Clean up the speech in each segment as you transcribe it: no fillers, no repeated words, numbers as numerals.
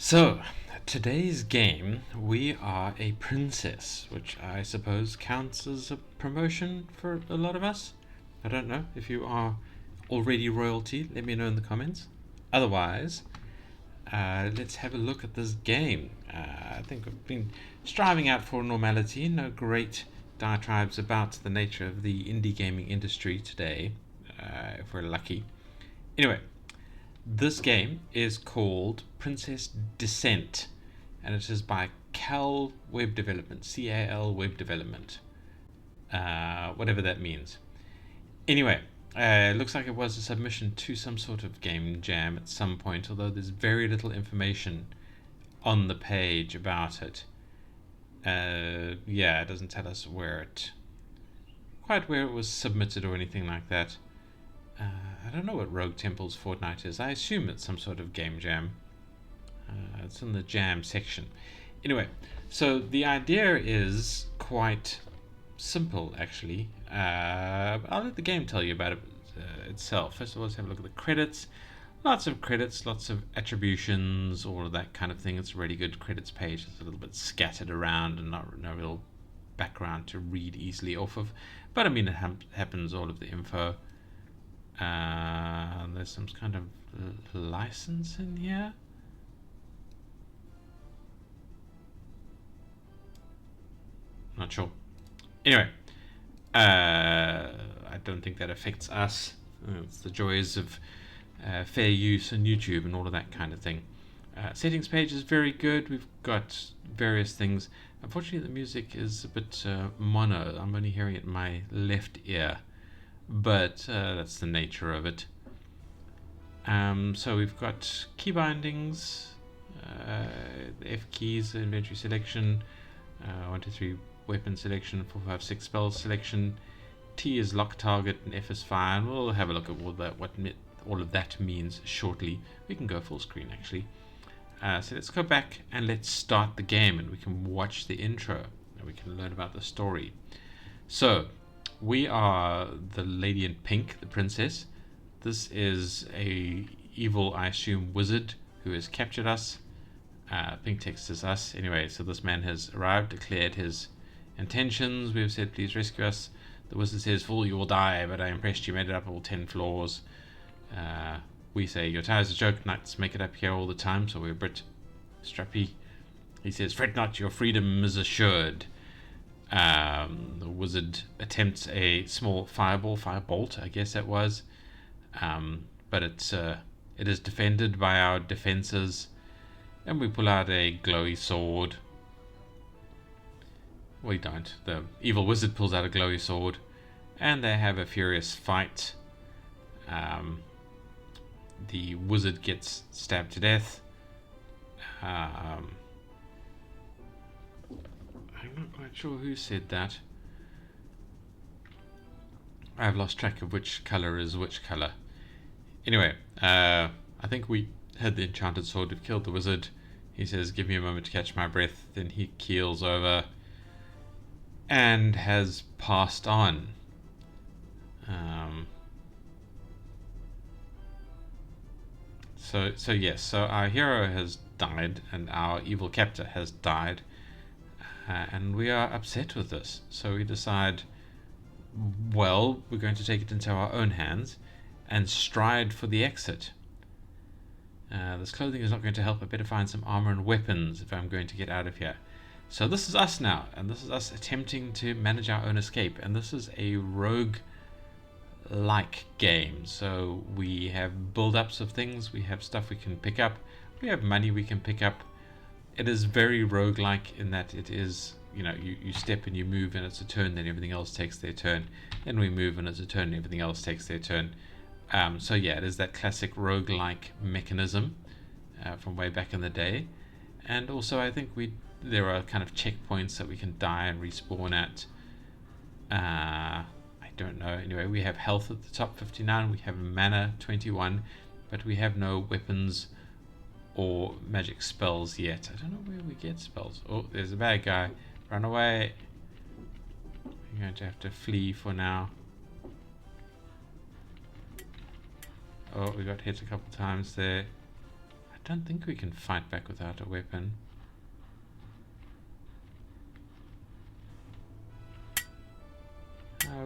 So, today's game, we are a princess, which I suppose counts as a promotion for a lot of us. I don't know if you are already royalty, let me know in the comments. Otherwise, let's have a look at this game. I think we've been striving out for normality, no great diatribes about the nature of the indie gaming industry today, if we're lucky. Anyway, this game is called Princess Descent, and it is by Cal Web Development, CAL Web Development, whatever that means. Anyway, it looks like it was a submission to some sort of game jam at some point, although there's very little information on the page about it. Yeah, it doesn't tell us quite where it was submitted or anything like that. I don't know what Rogue Temple's Fortnite is. I assume it's some sort of game jam. It's in the jam section. Anyway, so the idea is quite simple, actually. I'll let the game tell you about it itself. First of all, let's have a look at the credits. Lots of credits, lots of attributions, all of that kind of thing. It's a really good credits page. It's a little bit scattered around and no real background to read easily off of. But I mean, it happens, all of the info. There's some kind of license in here. Not sure. Anyway, I don't think that affects us. It's the joys of fair use on YouTube and all of that kind of thing. Settings page is very good. We've got various things. Unfortunately, the music is a bit mono. I'm only hearing it in my left ear, but that's the nature of it. So we've got key bindings, the F keys, inventory selection, 1, 2, 3 weapon selection, 4, 5, 6 spell selection. T is lock target and F is fire, and we'll have a look at what all of that means shortly. We can go full screen actually. So let's go back and let's start the game, and we can watch the intro and we can learn about the story. So we are the lady in pink, the princess. This is a evil, I assume, wizard who has captured us. Pink text is us. Anyway, so this man has arrived, declared his intentions. We have said, please rescue us. The wizard says, fool, you will die, but I impressed you, made it up all 10 floors. We say, your tire's a joke, knights make it up here all the time, so we're a bit strappy. He says, fret not, your freedom is assured. The wizard attempts a small firebolt, I guess that was. But it is defended by our defenses, and we pull out a glowy sword. We don't. The evil wizard pulls out a glowy sword, and they have a furious fight. The wizard gets stabbed to death. I'm not quite sure who said that. I've lost track of which color is which color. Anyway, I think we had the enchanted sword. We've killed the wizard. He says, give me a moment to catch my breath. Then he keels over and has passed on. So yes, so our hero has died and our evil captor has died, and we are upset with this. So we decide, well, we're going to take it into our own hands and stride for the exit. This clothing is not going to help. I better find some armor and weapons if I'm going to get out of here. So this is us now, and this is us attempting to manage our own escape, and this is a rogue-like game. So we have build-ups of things, we have stuff we can pick up, we have money we can pick up. It is very rogue-like in that it is, you step and you move and it's a turn, then everything else takes their turn. Then we move and it's a turn and everything else takes their turn. So yeah, it is that classic rogue-like mechanism from way back in the day. And also I think there are kind of checkpoints that we can die and respawn at. I don't know. Anyway, we have health at the top, 59. We have mana, 21. But we have no weapons or magic spells yet. I don't know where we get spells. Oh, there's a bad guy. Run away. We're going to have to flee for now. Oh, we got hit a couple times there. I I don't think we can fight back without a weapon.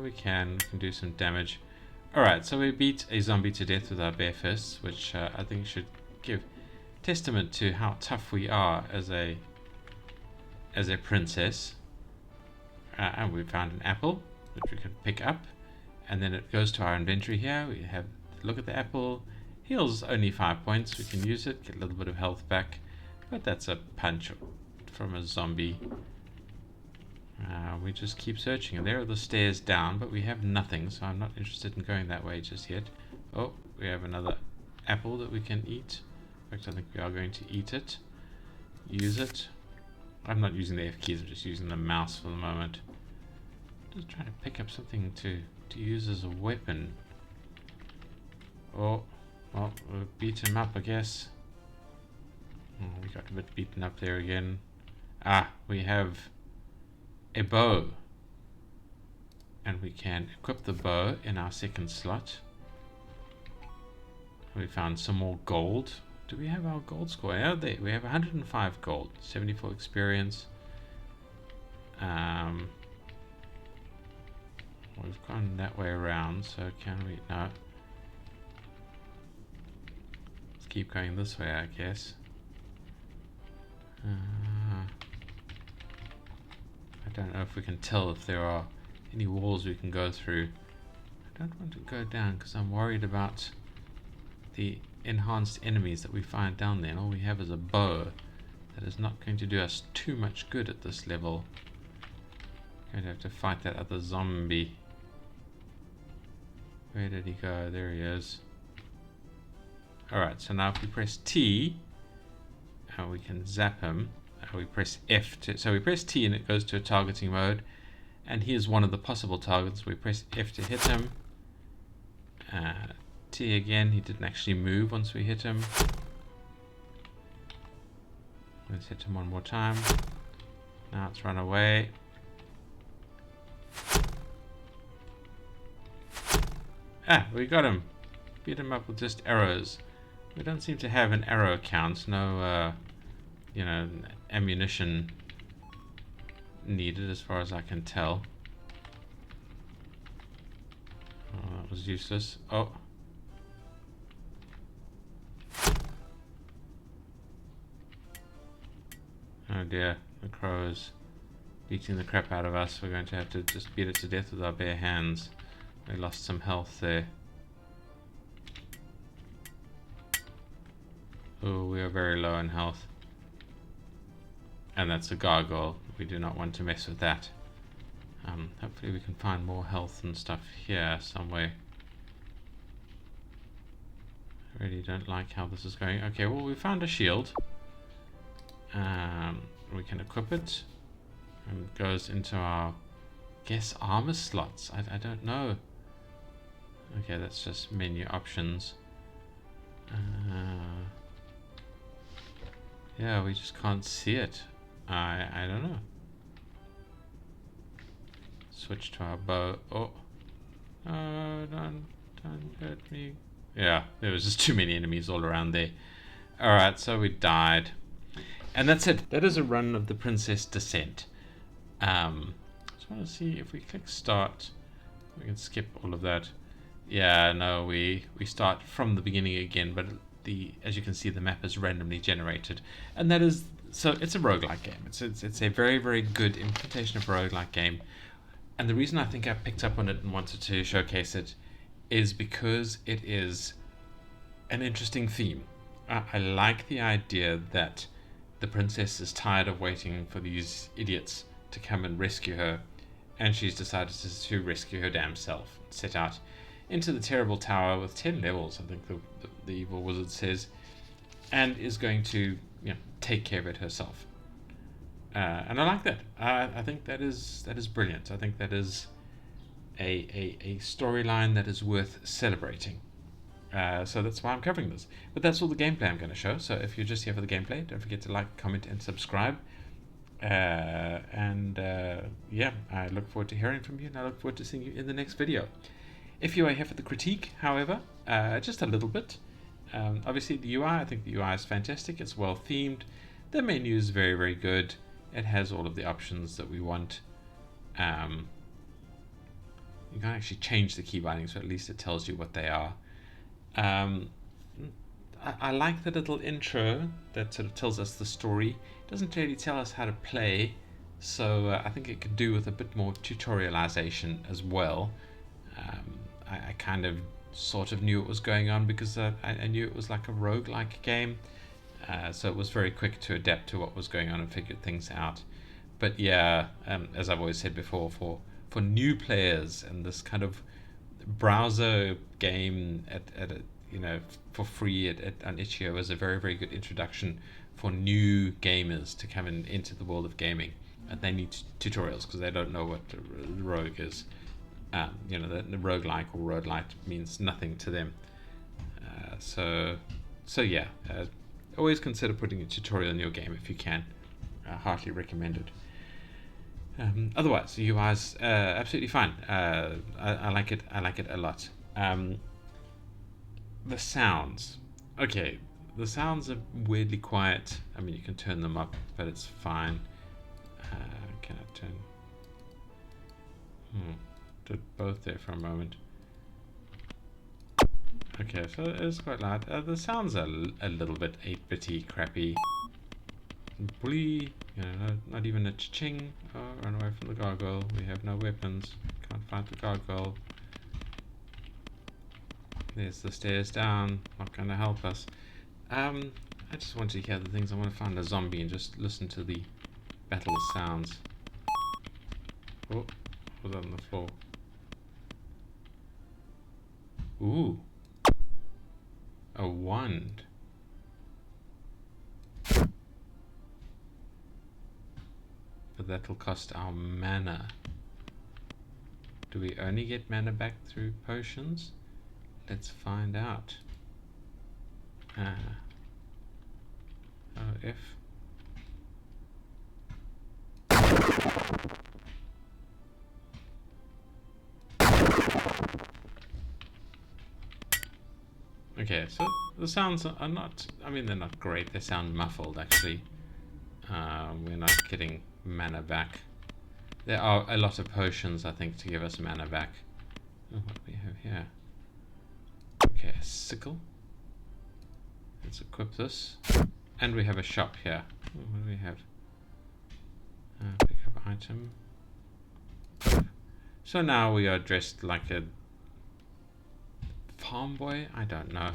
We can do some damage. Alright, so we beat a zombie to death with our bare fists, which I think should give testament to how tough we are as a princess. And we found an apple, which we can pick up. And then it goes to our inventory here. We have look at the apple. Heals only 5 points. We can use it, get a little bit of health back. But that's a punch from a zombie. We just keep searching, and there are the stairs down, but we have nothing, so I'm not interested in going that way just yet. Oh, we have another apple that we can eat. In fact, I think we are going to eat it. Use it. I'm not using the F keys, I'm just using the mouse for the moment. Just trying to pick up something to use as a weapon. Oh, well, we'll beat him up, I guess. Oh, we got a bit beaten up there again. Ah, we have a bow, and we can equip the bow in our second slot. We found some more gold. Do we have our gold score? Oh, there we have 105 gold, 74 experience. We've gone that way around, so can we? No. Let's keep going this way, I guess. I don't know if we can tell if there are any walls we can go through. I don't want to go down because I'm worried about the enhanced enemies that we find down there. And all we have is a bow that is not going to do us too much good at this level. We're going to have to fight that other zombie. Where did he go? There he is. Alright, so now if we press T, we can zap him. We press F so we press T and it goes to a targeting mode, and he is one of the possible targets. We press F to hit him, T again. He didn't actually move once we hit him. Let's hit him one more time. Now it's run away. We got him. Beat him up with just arrows. We don't seem to have an arrow count. No ammunition needed as far as I can tell. Oh, that was useless. Oh. Oh dear, the crow is beating the crap out of us. We're going to have to just beat it to death with our bare hands. We lost some health there. Oh, we are very low in health. And that's a gargoyle. We do not want to mess with that. Hopefully we can find more health and stuff here somewhere. I really don't like how this is going. Okay, well, we found a shield. We can equip it. And it goes into our, guess, armor slots. I don't know. Okay, that's just menu options. Yeah, we just can't see it. I don't know. Switch to our bow. Oh, don't hurt me. Yeah, there was just too many enemies all around there. Alright, so we died. And that's it. That is a run of the Princess Descent. Just want to see if we click start. We can skip all of that. Yeah, no, we start from the beginning again, but as you can see, the map is randomly generated. And that is, so it's a roguelike game. It's a very, very good implementation of a roguelike game. And the reason I think I picked up on it and wanted to showcase it is because it is an interesting theme. I like the idea that the princess is tired of waiting for these idiots to come and rescue her, and she's decided to rescue her damn self. Set out into the terrible tower with 10 levels, I think the evil wizard says, and is going to take care of it herself. And I like that. I think that is brilliant. I think that is a storyline that is worth celebrating. So that's why I'm covering this. But that's all the gameplay I'm going to show. So if you're just here for the gameplay, don't forget to like, comment, and subscribe. Yeah, I look forward to hearing from you, and I look forward to seeing you in the next video. If you are here for the critique, however, just a little bit, Obviously, the UI, I think the UI is fantastic. It's well themed. The menu is very, very good. It has all of the options that we want. You can actually change the key bindings, so at least it tells you what they are. I like the little intro that sort of tells us the story. It doesn't really tell us how to play, so I think it could do with a bit more tutorialization as well. I kind of sort of knew what was going on because I knew it was like a roguelike game, so it was very quick to adapt to what was going on and figure things out. But yeah, as I've always said before, for new players and this kind of browser game at a, for free on Itch.io is a very, very good introduction for new gamers to come into the world of gaming. And they need tutorials because they don't know what rogue is. The roguelike or roguelite means nothing to them. So yeah, always consider putting a tutorial in your game if you can. Heartily recommended. Otherwise, the UI is absolutely fine. I like it. I like it a lot. The sounds. Okay, the sounds are weirdly quiet. I mean, you can turn them up, but it's fine. Can I turn? Did both there for a moment. Okay, so it's quite loud. The sounds are a little bit 8-bitty, crappy. Blee, not even a ching. Oh, run away from the gargoyle. We have no weapons. Can't fight the gargoyle. There's the stairs down. Not going to help us. I just want to hear the things. I want to find a zombie and just listen to the battle sounds. Oh, was that on the floor? Ooh. A wand. But that'll cost our mana. Do we only get mana back through potions? Let's find out. If. Okay, so the sounds are not, I mean, they're not great. They sound muffled, actually. We're not getting mana back. There are a lot of potions, I think, to give us mana back. Oh, what do we have here? Okay, a sickle. Let's equip this. And we have a shop here. Oh, what do we have? Pick up item. So now we are dressed like a farm boy? I don't know.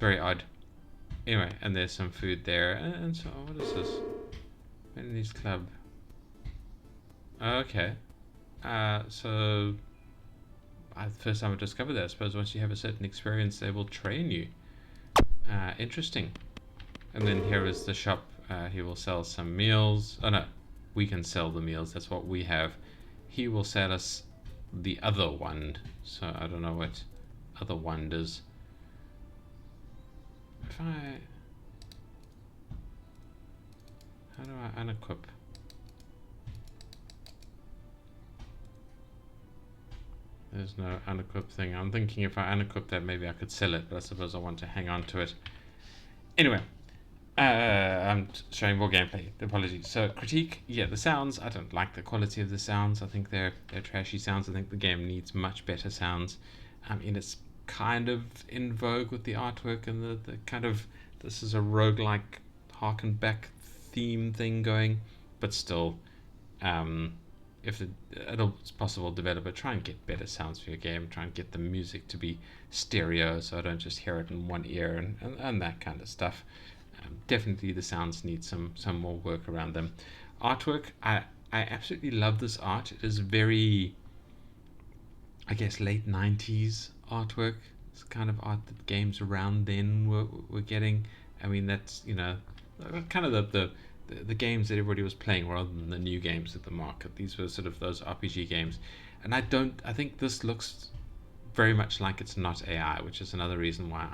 Very odd. Anyway, and there's some food there. And so, what is this? Viennese Club. Okay. So, first time I discovered that. I suppose once you have a certain experience, they will train you. Interesting. And then here is the shop. He will sell some meals. Oh no, we can sell the meals. That's what we have. He will sell us the other wand. So I don't know what other wand is. If I... How do I unequip? There's no unequip thing. I'm thinking if I unequip that, maybe I could sell it, but I suppose I want to hang on to it. Anyway, I'm showing more gameplay. Apologies. So critique, yeah, the sounds. I don't like the quality of the sounds. I think they're trashy sounds. I think the game needs much better sounds. I mean, it's kind of in vogue with the artwork and the kind of, this is a roguelike harken back theme thing going, but still, if it's possible, developer, try and get better sounds for your game. Try and get the music to be stereo, so I don't just hear it in one ear and that kind of stuff. Definitely the sounds need some more work around them. Artwork, I absolutely love this art. It is very, I guess, late 90s artwork. It's kind of art that games around then were getting. I mean, that's, kind of the games that everybody was playing rather than the new games at the market. These were sort of those RPG games. And I think this looks very much like it's not AI, which is another reason why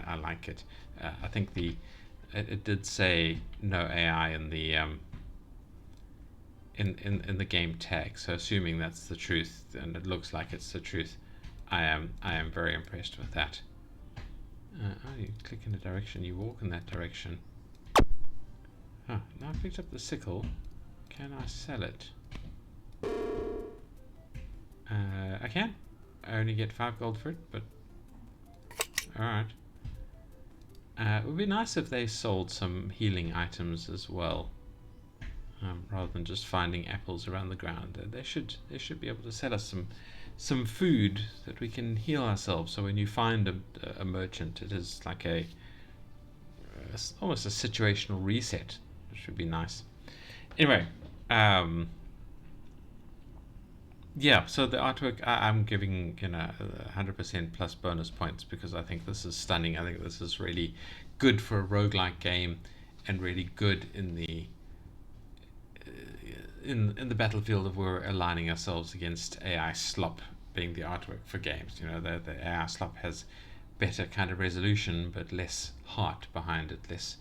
I like it. I think it did say no AI in the in the game tag, so assuming that's the truth, and it looks like it's the truth, I am very impressed with that. Oh, you click in a direction, you walk in that direction. Oh, now I picked up the sickle. Can I sell it? I can. I only get 5 gold for it, but alright. It would be nice if they sold some healing items as well, rather than just finding apples around the ground. They should be able to sell us some food that we can heal ourselves. So when you find a merchant, it is like almost a situational reset, which would be nice. Anyway, yeah, so the artwork, I'm giving 100% plus bonus points because I think this is stunning. I think this is really good for a roguelike game and really good in the battlefield of we're aligning ourselves against AI slop being the artwork for games. The AI slop has better kind of resolution but less heart behind it, less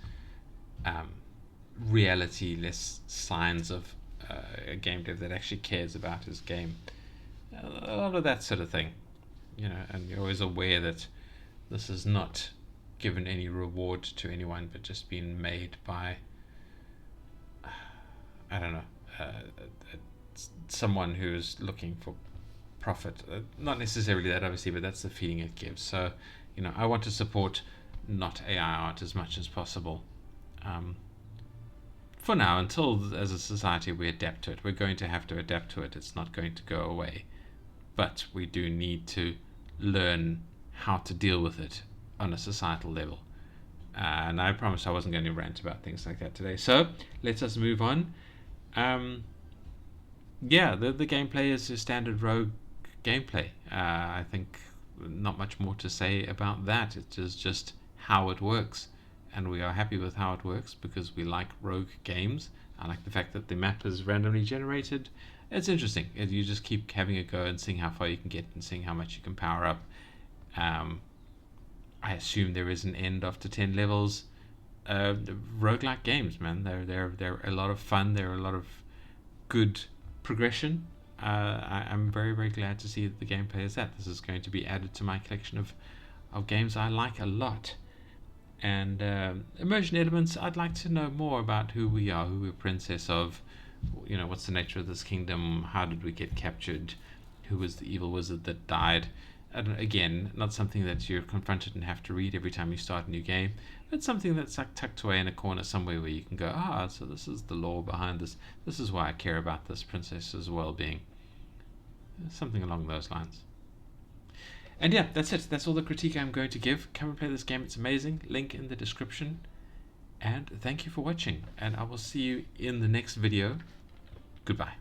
reality, less signs of a game dev that actually cares about his game. A lot of that sort of thing, and you're always aware that this is not given any reward to anyone, but just being made by, I don't know, someone who's looking for profit. Not necessarily that, obviously, but that's the feeling it gives. So, I want to support not AI art as much as possible. For now, until as a society we adapt to it. We're going to have to adapt to it. It's not going to go away. But we do need to learn how to deal with it on a societal level. And I promised I wasn't going to rant about things like that today. So let us move on. Yeah, the gameplay is a standard rogue gameplay. I think not much more to say about that. It is just how it works. And we are happy with how it works because we like rogue games. I like the fact that the map is randomly generated. It's interesting. You just keep having a go and seeing how far you can get and seeing how much you can power up. I assume there is an end after 10 levels. Roguelike games, man. They're a lot of fun. They're a lot of good progression. I'm very, very glad to see that the gameplay is that. This is going to be added to my collection of games I like a lot. And immersion elements, I'd like to know more about who we are, who we're princess of, what's the nature of this kingdom, how did we get captured, who was the evil wizard that died. Again, not something that you're confronted and have to read every time you start a new game, but something that's like tucked away in a corner somewhere where you can go, so this is the lore behind this. This is why I care about this princess's well-being. Something along those lines. And yeah, that's it. That's all the critique I'm going to give. Come and play this game. It's amazing. Link in the description. And thank you for watching. And I will see you in the next video. Goodbye.